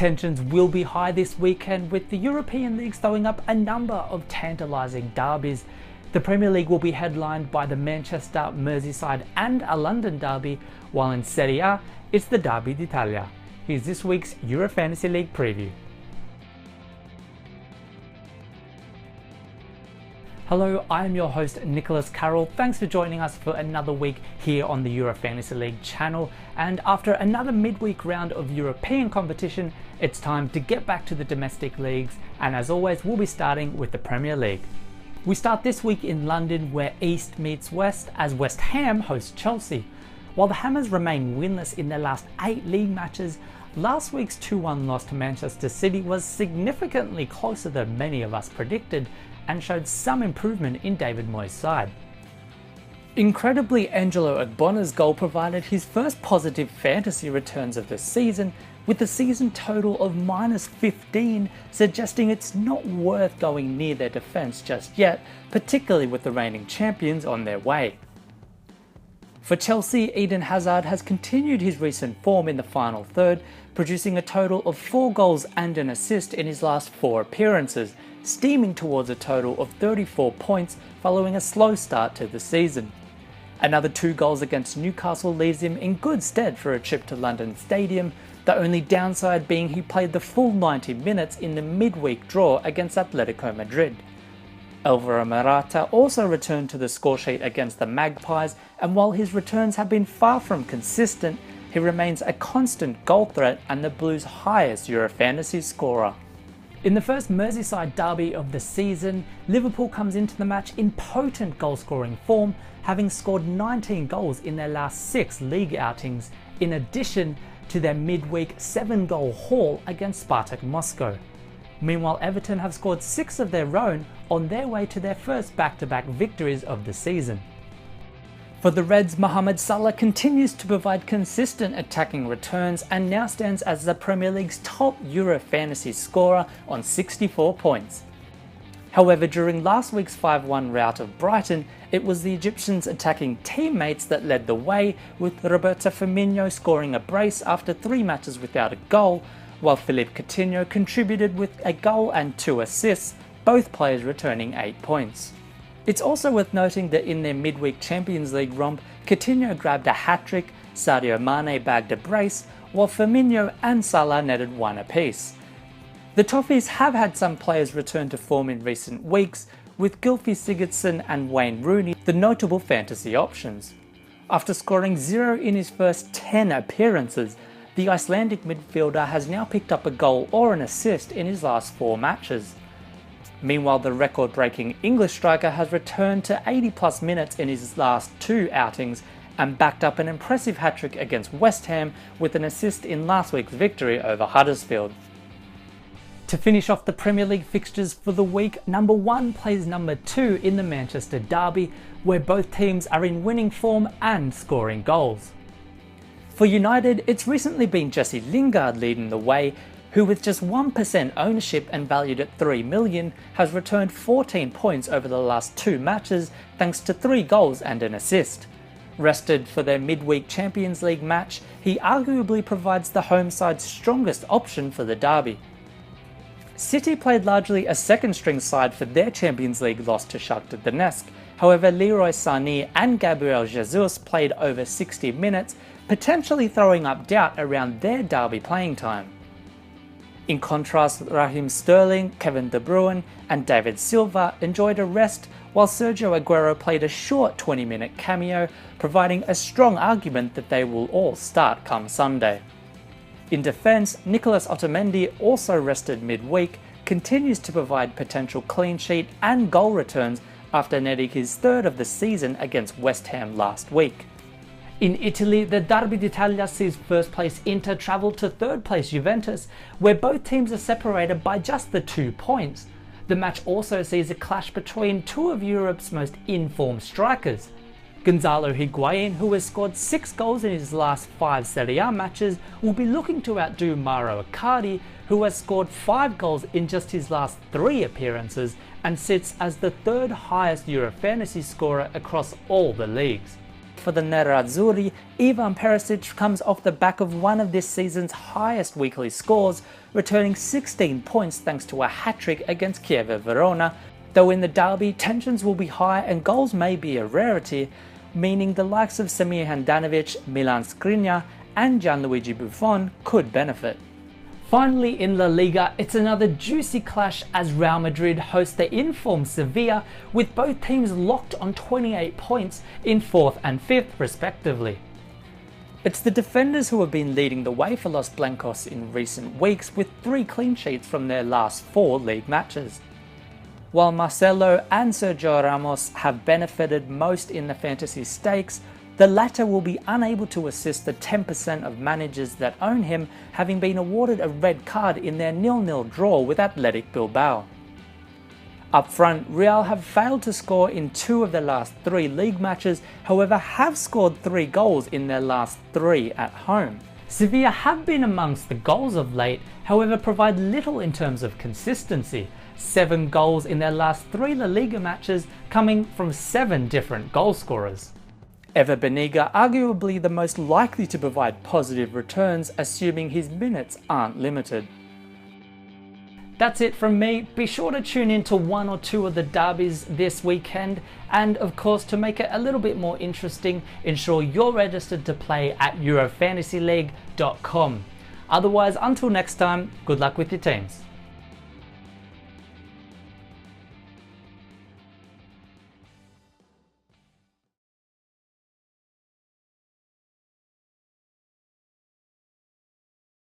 Tensions will be high this weekend, with the European leagues throwing up a number of tantalising derbies. The Premier League will be headlined by the Manchester, Merseyside and a London derby, while in Serie A it's the Derby d'Italia. Here's this week's Euro Fantasy League preview. Hello, I am your host Nicholas Carroll. Thanks for joining us for another week here on the Euro Fantasy League channel. And after another midweek round of European competition, it's time to get back to the domestic leagues. And as always, we'll be starting with the Premier League. We start this week in London, where East meets West as West Ham hosts Chelsea. While the Hammers remain winless in their last 8 league matches, last week's 2-1 loss to Manchester City was significantly closer than many of us predicted, and showed some improvement in David Moyes' side. Incredibly, Angelo Ogbonna's goal provided his first positive fantasy returns of the season, with the season total of -15, suggesting it's not worth going near their defence just yet, particularly with the reigning champions on their way. For Chelsea, Eden Hazard has continued his recent form in the final third, producing a total of 4 goals and an assist in his last 4 appearances, steaming towards a total of 34 points following a slow start to the season. Another 2 goals against Newcastle leaves him in good stead for a trip to London Stadium, the only downside being he played the full 90 minutes in the midweek draw against Atletico Madrid. Alvaro Morata also returned to the scoresheet against the Magpies, and while his returns have been far from consistent, he remains a constant goal threat and the Blues' highest Euro Fantasy scorer. In the first Merseyside derby of the season, Liverpool comes into the match in potent goal-scoring form, having scored 19 goals in their last 6 league outings, in addition to their midweek 7-goal haul against Spartak Moscow. Meanwhile, Everton have scored 6 of their own on their way to their first back-to-back victories of the season. For the Reds, Mohamed Salah continues to provide consistent attacking returns and now stands as the Premier League's top Euro Fantasy scorer on 64 points. However, during last week's 5-1 rout of Brighton, it was the Egyptians' attacking teammates that led the way, with Roberto Firmino scoring a brace after 3 matches without a goal, while Philippe Coutinho contributed with a goal and 2 assists, both players returning 8 points. It's also worth noting that in their midweek Champions League romp, Coutinho grabbed a hat-trick, Sadio Mane bagged a brace, while Firmino and Salah netted 1 apiece. The Toffees have had some players return to form in recent weeks, with Gylfi Sigurdsson and Wayne Rooney the notable fantasy options. After scoring 0 in his first 10 appearances, the Icelandic midfielder has now picked up a goal or an assist in his last 4 matches. Meanwhile, the record-breaking English striker has returned to 80+ minutes in his last 2 outings and backed up an impressive hat-trick against West Ham with an assist in last week's victory over Huddersfield. To finish off the Premier League fixtures for the week, number 1 plays number 2 in the Manchester derby, where both teams are in winning form and scoring goals. For United, it's recently been Jesse Lingard leading the way, who with just 1% ownership and valued at $3 million, has returned 14 points over the last 2 matches thanks to 3 goals and an assist. Rested for their midweek Champions League match, he arguably provides the home side's strongest option for the derby. City played largely a second-string side for their Champions League loss to Shakhtar Donetsk. However, Leroy Sané and Gabriel Jesus played over 60 minutes, potentially throwing up doubt around their derby playing time. In contrast, Raheem Sterling, Kevin De Bruyne and David Silva enjoyed a rest, while Sergio Aguero played a short 20-minute cameo, providing a strong argument that they will all start come Sunday. In defence, Nicolas Otamendi, also rested midweek, continues to provide potential clean sheet and goal returns after netting his 3rd of the season against West Ham last week. In Italy, the Derby d'Italia sees first place Inter travel to 3rd place Juventus, where both teams are separated by just the 2 points. The match also sees a clash between 2 of Europe's most in-form strikers. Gonzalo Higuain, who has scored 6 goals in his last 5 Serie A matches, will be looking to outdo Mauro Icardi, who has scored 5 goals in just his last 3 appearances and sits as the 3rd highest Euro Fantasy scorer across all the leagues. for the Nerazzurri, Ivan Perisic comes off the back of one of this season's highest weekly scores, returning 16 points thanks to a hat-trick against Chievo Verona, though in the derby tensions will be high and goals may be a rarity, meaning the likes of Samir Handanovic, Milan Skriniar and Gianluigi Buffon could benefit. Finally, in La Liga, it's another juicy clash as Real Madrid host the in-form Sevilla, with both teams locked on 28 points in 4th and 5th respectively. It's the defenders who have been leading the way for Los Blancos in recent weeks, with 3 clean sheets from their last 4 league matches. While Marcelo and Sergio Ramos have benefited most in the fantasy stakes, the latter will be unable to assist the 10% of managers that own him, having been awarded a red card in their 0-0 draw with Athletic Bilbao. Up front, Real have failed to score in 2 of their last 3 league matches, however have scored 3 goals in their last 3 at home. Sevilla have been amongst the goals of late, however provide little in terms of consistency. 7 goals in their last 3 La Liga matches, coming from 7 different goal scorers. Ever Banega arguably the most likely to provide positive returns, assuming his minutes aren't limited. That's it from me. Be sure to tune in to 1 or 2 of the derbies this weekend, and of course, to make it a little bit more interesting, ensure you're registered to play at eurofantasyleague.com. Otherwise, until next time, good luck with your teams.